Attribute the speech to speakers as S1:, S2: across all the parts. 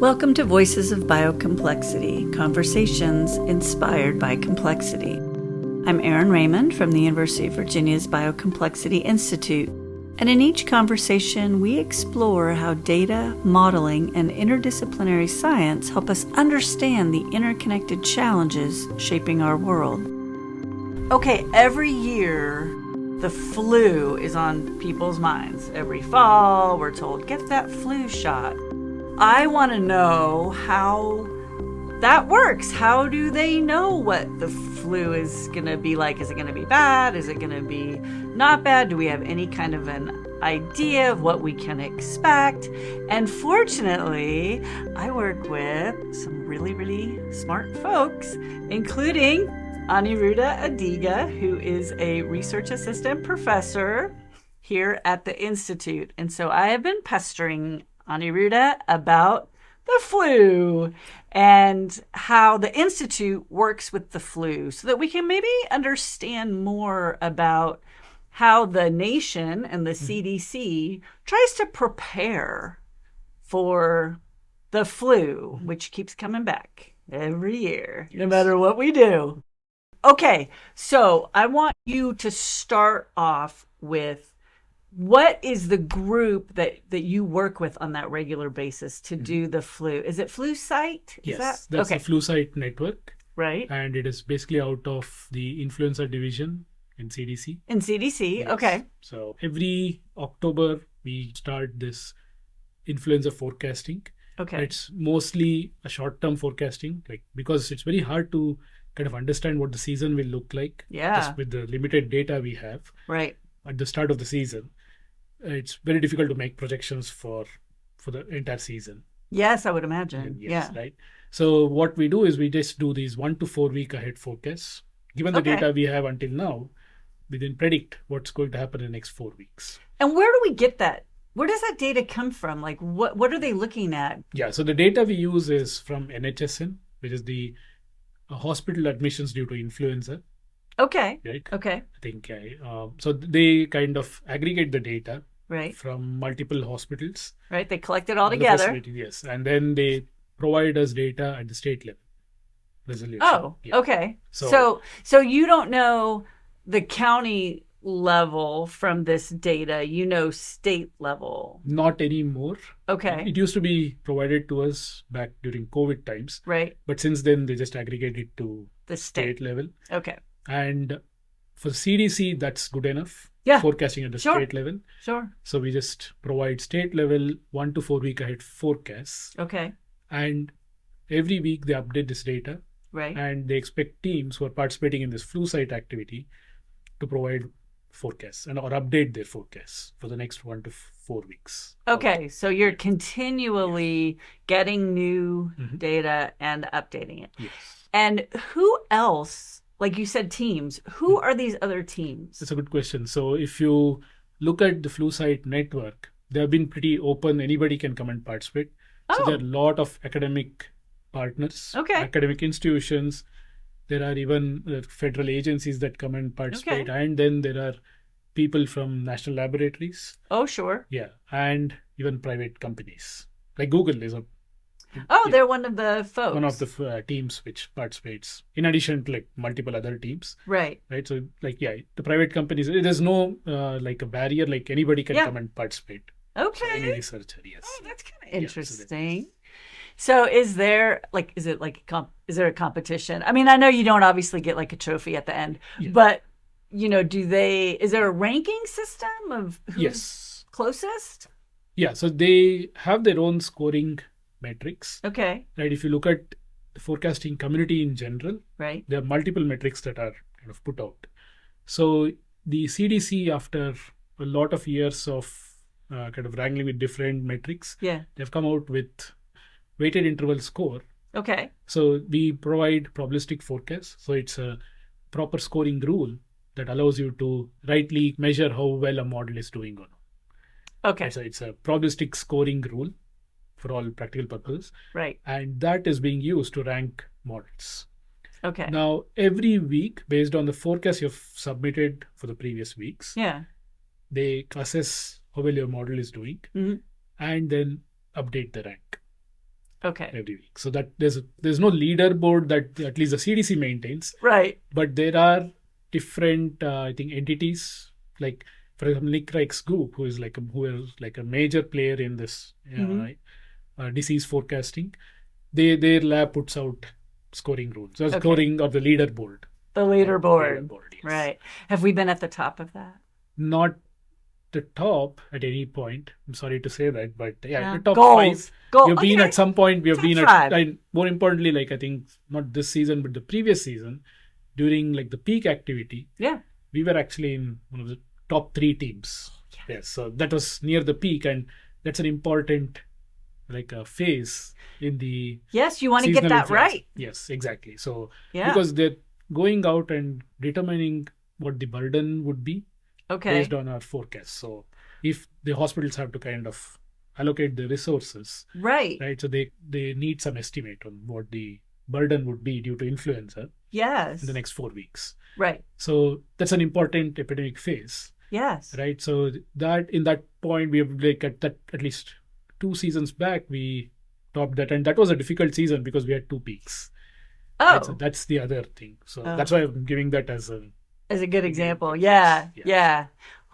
S1: Welcome to Voices of Biocomplexity, conversations inspired by complexity. I'm Erin Raymond from the University of Virginia's Biocomplexity Institute, and in each conversation we explore how data, modeling, and interdisciplinary science help us understand the interconnected challenges shaping our world. Okay, every year the flu is on people's minds. Every fall we're told, get that flu shot. I want to know how that works. How do they know what the flu is going to be like? Is it going to be bad? Is it going to be not bad? Do we have any kind of an idea of what we can expect? And fortunately, I work with some really smart folks, including Aniruddha Adiga, who is a research assistant professor here at the Institute. And so I have been pestering Aniruddha about the flu and how the Institute works with the flu so that we can maybe understand more about how the nation and the CDC tries to prepare for the flu, which keeps coming back every year, no matter what we do. Okay, so I want you to start off with what is the group that you work with on that regular basis to do the flu? Is it FluSight?
S2: Yes, that's
S1: okay.
S2: the FluSight network.
S1: Right.
S2: And it is basically out of the influenza division in CDC.
S1: In CDC,
S2: Yes.
S1: Okay.
S2: So every October, we start this influenza forecasting.
S1: Okay.
S2: It's mostly a short-term forecasting, because it's very hard to kind of understand what the season will look like.
S1: Yeah.
S2: Just with the limited data we have.
S1: Right.
S2: At the start of the season. It's very difficult to make projections for the entire season.
S1: Yes, I would imagine.
S2: Yes, yeah. Right. So what we do is we just do these 1 to 4 week ahead forecasts. Given the data we have until now, we then predict what's going to happen in the next 4 weeks.
S1: And where do we get that? Where does that data come from? Like, what are they looking at?
S2: Yeah, so the data we use is from NHSN, which is the hospital admissions due to influenza.
S1: Okay.
S2: Right.
S1: Okay.
S2: I think so. They kind of aggregate the data.
S1: Right.
S2: From multiple hospitals.
S1: Right. They collect it all together.
S2: Yes. And then they provide us data at the state level. Resolution.
S1: Oh, yeah. Okay. So you don't know the county level from this data. You know state level.
S2: Not anymore.
S1: Okay.
S2: It used to be provided to us back during COVID times.
S1: Right.
S2: But since then, they just aggregate it to
S1: the state
S2: level.
S1: Okay.
S2: And for CDC, that's good enough.
S1: Yeah.
S2: Forecasting at the state level.
S1: Sure.
S2: So we just provide state level 1 to 4 week ahead forecasts.
S1: Okay.
S2: And every week they update this data.
S1: Right.
S2: And they expect teams who are participating in this FluSight activity to provide forecasts or update their forecasts for the next 1 to 4 weeks.
S1: Okay. So you're continually getting new data and updating it.
S2: Yes.
S1: And who else? Like you said, teams. Who are these other teams?
S2: That's a good question. So if you look at the FluSight network, they have been pretty open. Anybody can come and participate. So there are a lot of academic partners, academic institutions. There are even federal agencies that come and participate. Okay. And then there are people from national laboratories.
S1: Oh, sure.
S2: Yeah. And even private companies. Like Google is a
S1: they're one of the folks.
S2: One of the teams which participates, in addition to multiple other teams.
S1: Right.
S2: Right. So the private companies, there's no a barrier, anybody can come and participate.
S1: Okay.
S2: So any researcher, yes.
S1: Oh, that's kind of interesting. So is there is there a competition? I mean, I know you don't obviously get a trophy at the end, but is there a ranking system of who's closest?
S2: Yeah. So they have their own scoring metrics.
S1: Okay.
S2: Right. If you look at the forecasting community in general,
S1: right,
S2: there are multiple metrics that are kind of put out. So the CDC, after a lot of years of kind of wrangling with different metrics, they've come out with weighted interval score.
S1: Okay.
S2: So we provide probabilistic forecasts. So it's a proper scoring rule that allows you to rightly measure how well a model is doing or not.
S1: Okay.
S2: So it's a probabilistic scoring rule for all practical purposes.
S1: Right.
S2: And that is being used to rank models.
S1: Okay.
S2: Now, every week, based on the forecast you've submitted for the previous weeks, they assess how well your model is doing and then update the rank.
S1: Okay.
S2: Every week. So that there's no leaderboard that at least the CDC maintains.
S1: Right.
S2: But there are different, I think, entities, like, for example, Nick Reich's group, who is like a major player in this disease forecasting. Their lab puts out scoring rules, or scoring or the leaderboard.
S1: The leaderboard.
S2: Yes.
S1: Right. Have we been at the top of that?
S2: Not the top at any point. I'm sorry to say that, but the top
S1: Goals.
S2: 5. We've been at some point. We have
S1: top
S2: been
S1: 5.
S2: And more importantly, like, I think not this season, but the previous season, during like the peak activity.
S1: Yeah.
S2: We were actually in one of the top 3 teams. Yeah. Yes. So that was near the peak, and that's an important phase in the.
S1: Yes, you want to get that
S2: influenza.
S1: right.
S2: Yes, exactly. So because they're going out and determining what the burden would be. Based on our forecast. So if the hospitals have to kind of allocate the resources, right? So they need some estimate on what the burden would be due to influenza. Yes. In the next 4 weeks. Right. So that's an important epidemic phase. Yes. Right. So that in that point, we have at least 2 seasons back, we topped that, and that was a difficult season because we had 2 peaks. Oh. Right? So that's the other thing. So that's why I'm giving that as a good example. Yeah.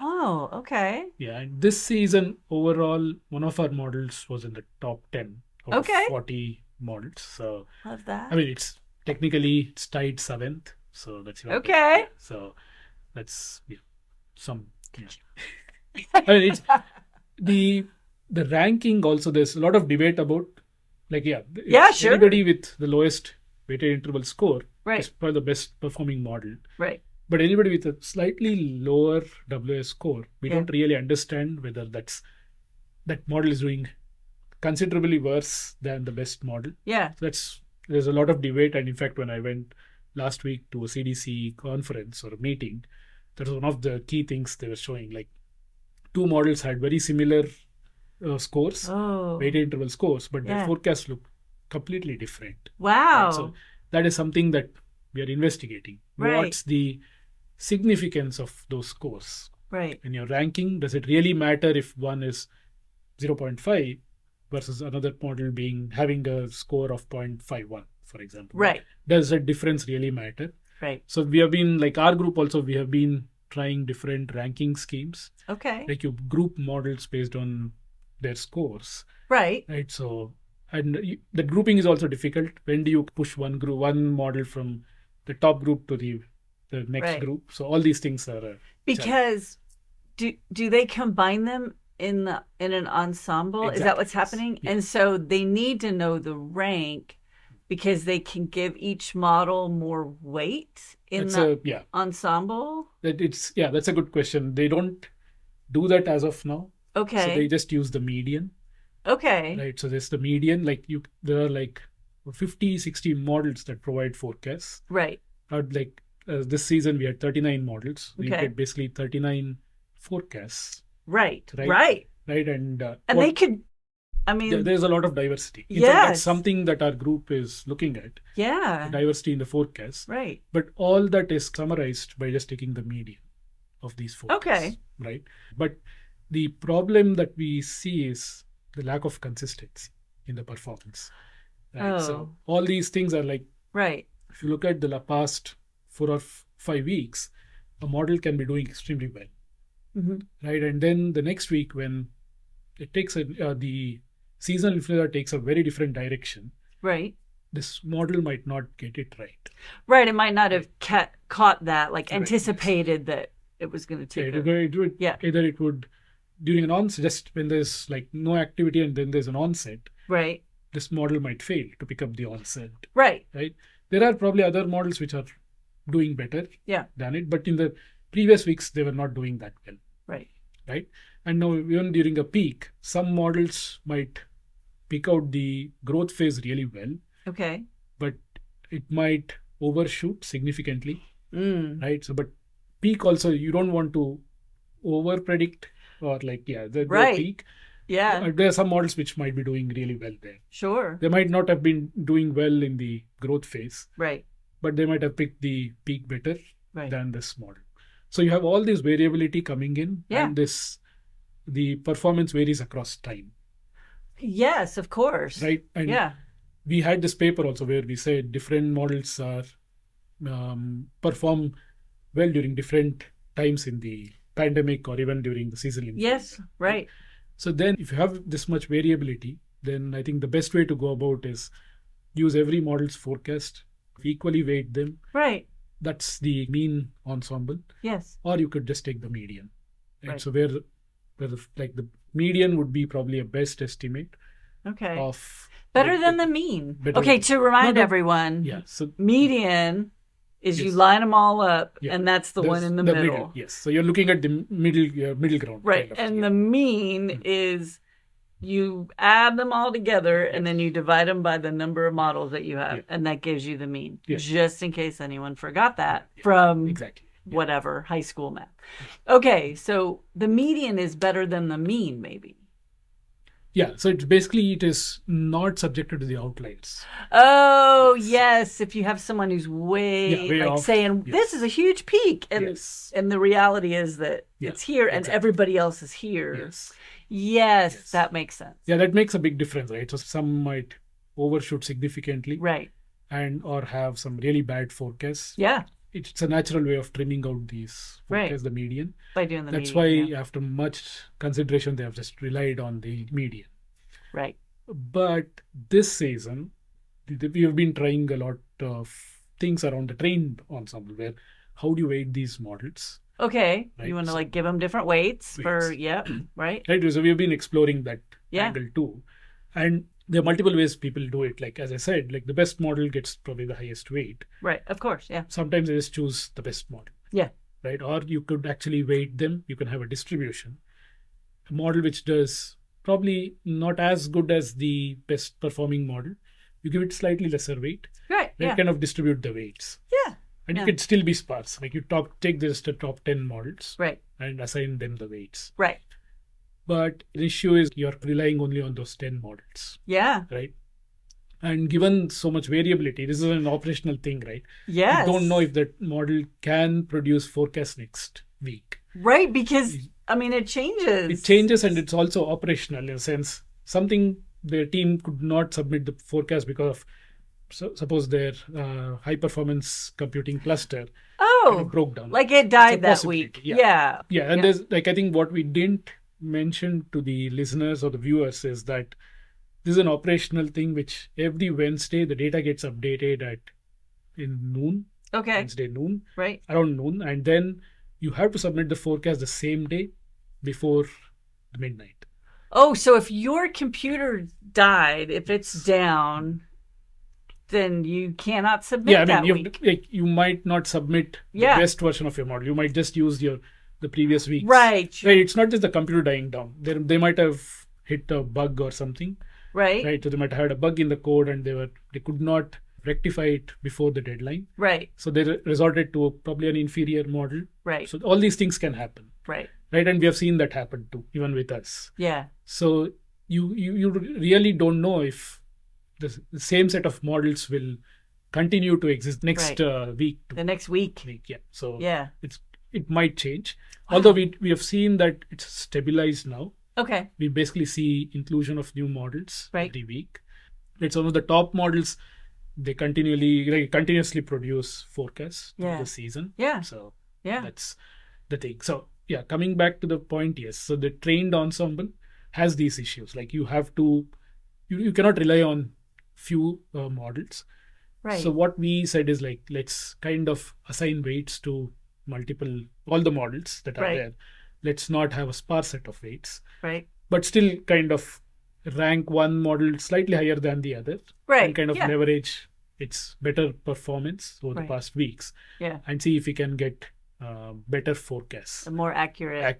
S2: Oh, okay. Yeah, and this season overall, one of our models was in the top 10 out of 40 models. So love that. I mean, it's technically tied 7th, so that's okay. So that's some. Yeah. I mean, it's the ranking also. There's a lot of debate about sure. Anybody with the lowest weighted interval score is probably the best performing model. Right. But anybody with a slightly lower WS score, we don't really understand whether that model is doing considerably worse than the best model. Yeah. So there's a lot of debate. And in fact, when I went last week to a CDC conference or a meeting, that was one of the key things they were showing. Like 2 models had very similar scores, weighted interval scores, but their forecasts look completely different. Wow. Right? So that is something that we are investigating. Right. What's the significance of those scores? Right. In your ranking, does it really matter if one is 0.5 versus another model having a score of 0.51, for example? Right. Does that difference really matter? Right. So we have been, like our group also, we have been trying different ranking schemes. Okay. Like you group models based on their scores. Right. Right. So, and the grouping is also difficult. When do you push one model from the top group to the next group? So all these things are because do they combine them in an ensemble? Exactly. Is that what's happening? Yeah. And so they need to know the rank because they can give each model more weight in the ensemble. That's a good question. They don't do that as of now. Okay. So they just use the median. Okay. Right. So there's the median. There are 50, 60 models that provide forecasts. Right. This season we had 39 models. We get basically 39 forecasts. Right. Right. And they could. I mean, there's a lot of diversity. In fact, that's something that our group is looking at. Yeah. Diversity in the forecast. Right. But all that is summarized by just taking the median of these forecasts. Okay. Right. But the problem that we see is the lack of consistency in the performance. Right. So all these things are if you look at the past 4 or 5 weeks, a model can be doing extremely well. Mm-hmm. Right. And then the next week, when it takes the seasonal influenza takes a very different direction. Right. This model might not get it right. Right. It might not have caught that, anticipated that it was going to take either it would, during an onset, just when there's no activity and then there's an onset. Right. This model might fail to pick up the onset. Right. Right. There are probably other models which are doing better than it, but in the previous weeks, they were not doing that well. Right. Right. And now, even during a peak, some models might pick out the growth phase really well. Okay. But it might overshoot significantly. Right. So, but peak also, you don't want to over predict or the peak. Yeah. There are some models which might be doing really well there. Sure. They might not have been doing well in the growth phase. Right. But they might have picked the peak better than this model. So you have all this variability coming in, and the performance varies across time.
S1: Yes, of course.
S2: Right. And we had this paper also where we said different models are perform well during different times in the pandemic or even during the seasonal influenza.
S1: Yes, right.
S2: So then if you have this much variability, then I think the best way to go about is use every model's forecast, equally weight them.
S1: Right.
S2: That's the mean ensemble.
S1: Yes.
S2: Or you could just take the median. Right. So where the median would be probably a best estimate.
S1: Okay.
S2: Of
S1: better than the mean. Okay, to remind everyone,
S2: so
S1: median is you line them all up, and that's the one in the middle.
S2: Yes. So you're looking at the middle ground.
S1: Right. And the mean is you add them all together and then you divide them by the number of models that you have, and that gives you the mean. Just in case anyone forgot that from whatever high school math. Okay, so the median is better than the mean, maybe.
S2: Yeah, so it's basically it is not subjected to the outliers.
S1: Oh, yes. If you have someone who's way like
S2: off,
S1: saying, this is a huge peak. And and the reality is that it's here and everybody else is here. Yes, that makes sense.
S2: Yeah, that makes a big difference, right? So some might overshoot significantly.
S1: Right.
S2: And or have some really bad forecasts.
S1: Yeah.
S2: It's a natural way of trimming out these forecasts, the median.
S1: By doing the
S2: median. That's why after much consideration, they have just relied on the median.
S1: Right.
S2: But this season, we have been trying a lot of things around the trained ensemble, where how do you weight these models?
S1: Okay. Right? You want to give them different weights for, right?
S2: Right. So we've been exploring that angle too. And there are multiple ways people do it. Like, as I said, like the best model gets probably the highest weight.
S1: Right. Of course. Yeah.
S2: Sometimes they just choose the best model.
S1: Yeah.
S2: Right. Or you could actually weight them. You can have a distribution. A model which does probably not as good as the best performing model. You give it slightly lesser weight.
S1: Right.
S2: Then kind of distribute the weights.
S1: Yeah.
S2: And you could still be sparse. Like you take just the top 10 models.
S1: Right.
S2: And assign them the weights.
S1: Right.
S2: But the issue is you're relying only on those 10 models.
S1: Yeah.
S2: Right. And given so much variability, this is an operational thing, right?
S1: Yes.
S2: You don't know if that model can produce forecast next week.
S1: Right. Because, I mean, it changes.
S2: It changes and it's also operational in a sense. Something their team could not submit the forecast because of, suppose their high performance computing cluster broke down.
S1: Like it died that week. Yeah.
S2: And there's I think what we didn't mention to the listeners or the viewers is that this is an operational thing which every Wednesday the data gets updated in noon.
S1: Okay.
S2: Wednesday noon.
S1: Right.
S2: Around noon. And then you have to submit the forecast the same day before the midnight.
S1: Oh, so if your computer died, if it's down, then you cannot submit that week.
S2: You might not submit the best version of your model. You might just use the previous week.
S1: Right.
S2: It's not just the computer dying down. They might have hit a bug or something.
S1: Right.
S2: So they might have had a bug in the code and they could not rectify it before the deadline.
S1: Right.
S2: So they resorted to probably an inferior model.
S1: Right.
S2: So all these things can happen.
S1: Right.
S2: Right. And we have seen that happen too, even with us.
S1: Yeah.
S2: So you really don't know if the same set of models will continue to exist next week.
S1: The next week.
S2: Yeah. So it might change.
S1: Wow.
S2: Although we have seen that it's stabilized now.
S1: Okay.
S2: We basically see inclusion of new models every week. It's one of the top models. They continuously produce forecasts for the season. Yeah. So that's the thing. So coming back to the point, yes. So the trained ensemble has these issues. Like you have to, you cannot rely on few models.
S1: Right.
S2: So what we said is like, let's kind of assign weights to all the models that are there. Let's not have a sparse set of weights.
S1: Right.
S2: But still kind of rank one model slightly higher than the other.
S1: Right.
S2: And kind of leverage its better performance over the past weeks.
S1: Yeah.
S2: And see if we can get better forecasts.
S1: A more accurate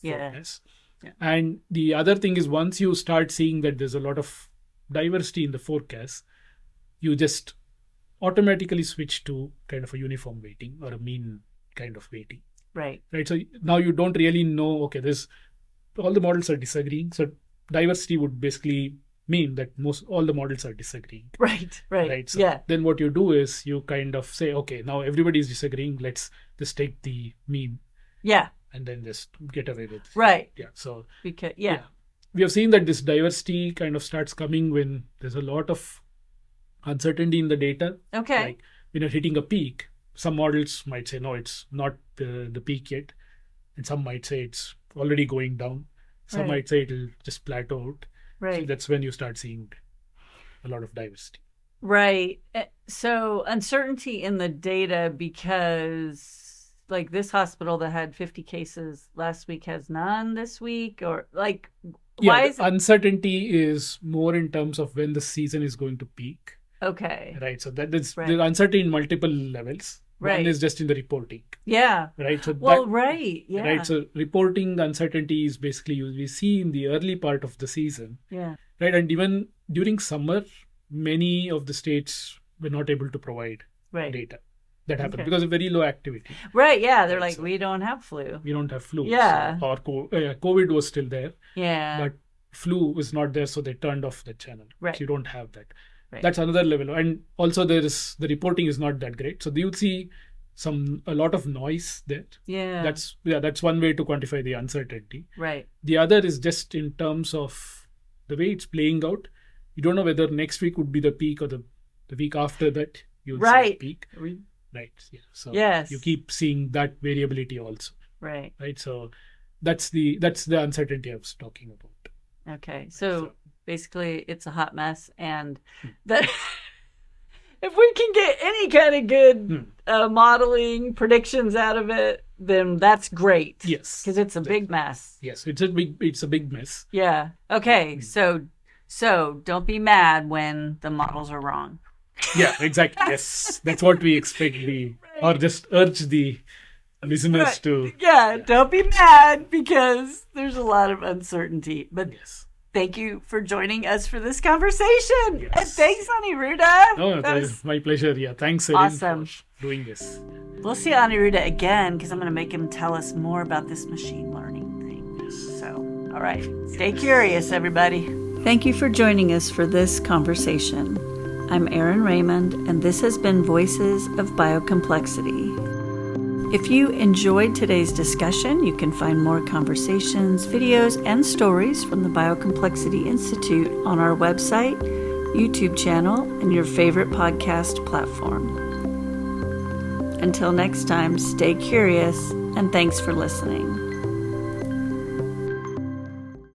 S2: forecasts. Yeah. And the other thing is once you start seeing that there's a lot of diversity in the forecast, you just automatically switch to kind of a uniform weighting or a mean kind of weighting.
S1: Right.
S2: So now you don't really know, okay, all the models are disagreeing. So diversity would basically mean that all the models are disagreeing.
S1: Right.
S2: So then what you do is you kind of say, okay, now everybody is disagreeing. Let's just take the mean.
S1: Yeah.
S2: And then just get away with it.
S1: Right.
S2: Yeah. So we have seen that this diversity kind of starts coming when there's a lot of uncertainty in the data.
S1: Okay.
S2: Like when you're hitting a peak, some models might say, no, it's not the peak yet. And some might say it's already going down. Some might say it'll just plateau out.
S1: Right.
S2: So that's when you start seeing a lot of diversity.
S1: Right. So uncertainty in the data, because like this hospital that had 50 cases last week has none this week, or like, why is
S2: uncertainty is more in terms of when the season is going to peak.
S1: Okay.
S2: Right. So there's uncertainty in multiple levels.
S1: Right.
S2: One is just in the reporting.
S1: Yeah.
S2: Right. So
S1: Yeah.
S2: Right. So reporting the uncertainty is basically we see in the early part of the season.
S1: Yeah.
S2: Right. And even during summer, many of the states were not able to provide data. That happened because of very low activity.
S1: Right. Yeah. They're like, we don't have flu.
S2: We don't have flu.
S1: Yeah.
S2: Or COVID was still there.
S1: Yeah.
S2: But flu was not there, so they turned off the channel.
S1: Right.
S2: So you don't have that.
S1: Right.
S2: That's another level. And also the reporting is not that great. So you would see a lot of noise there.
S1: Yeah.
S2: That's one way to quantify the uncertainty.
S1: Right.
S2: The other is just in terms of the way it's playing out. You don't know whether next week would be the peak or the week after that you'll see the peak. Right. Yeah. So you keep seeing that variability also.
S1: Right.
S2: Right. So that's the uncertainty I was talking about.
S1: Okay. So basically it's a hot mess, and that if we can get any kind of good modeling predictions out of it, then that's great.
S2: Yes.
S1: Because it's a big mess.
S2: Yes. It's a big mess.
S1: Yeah. Okay. So don't be mad when the models are wrong.
S2: Yeah, exactly. Yes. That's what we expect or just urge the listeners to.
S1: Yeah, don't be mad because there's a lot of uncertainty. But thank you for joining us for this conversation. Yes. And thanks, Aniruddha.
S2: No, that was my pleasure. Yeah, thanks, Erin, for doing this.
S1: We'll see Aniruddha again because I'm going to make him tell us more about this machine learning thing. Yes. So, all right. Stay curious, everybody. Thank you for joining us for this conversation. I'm Erin Raymond, and this has been Voices of Biocomplexity. If you enjoyed today's discussion, you can find more conversations, videos, and stories from the Biocomplexity Institute on our website, YouTube channel, and your favorite podcast platform. Until next time, stay curious, and thanks for listening.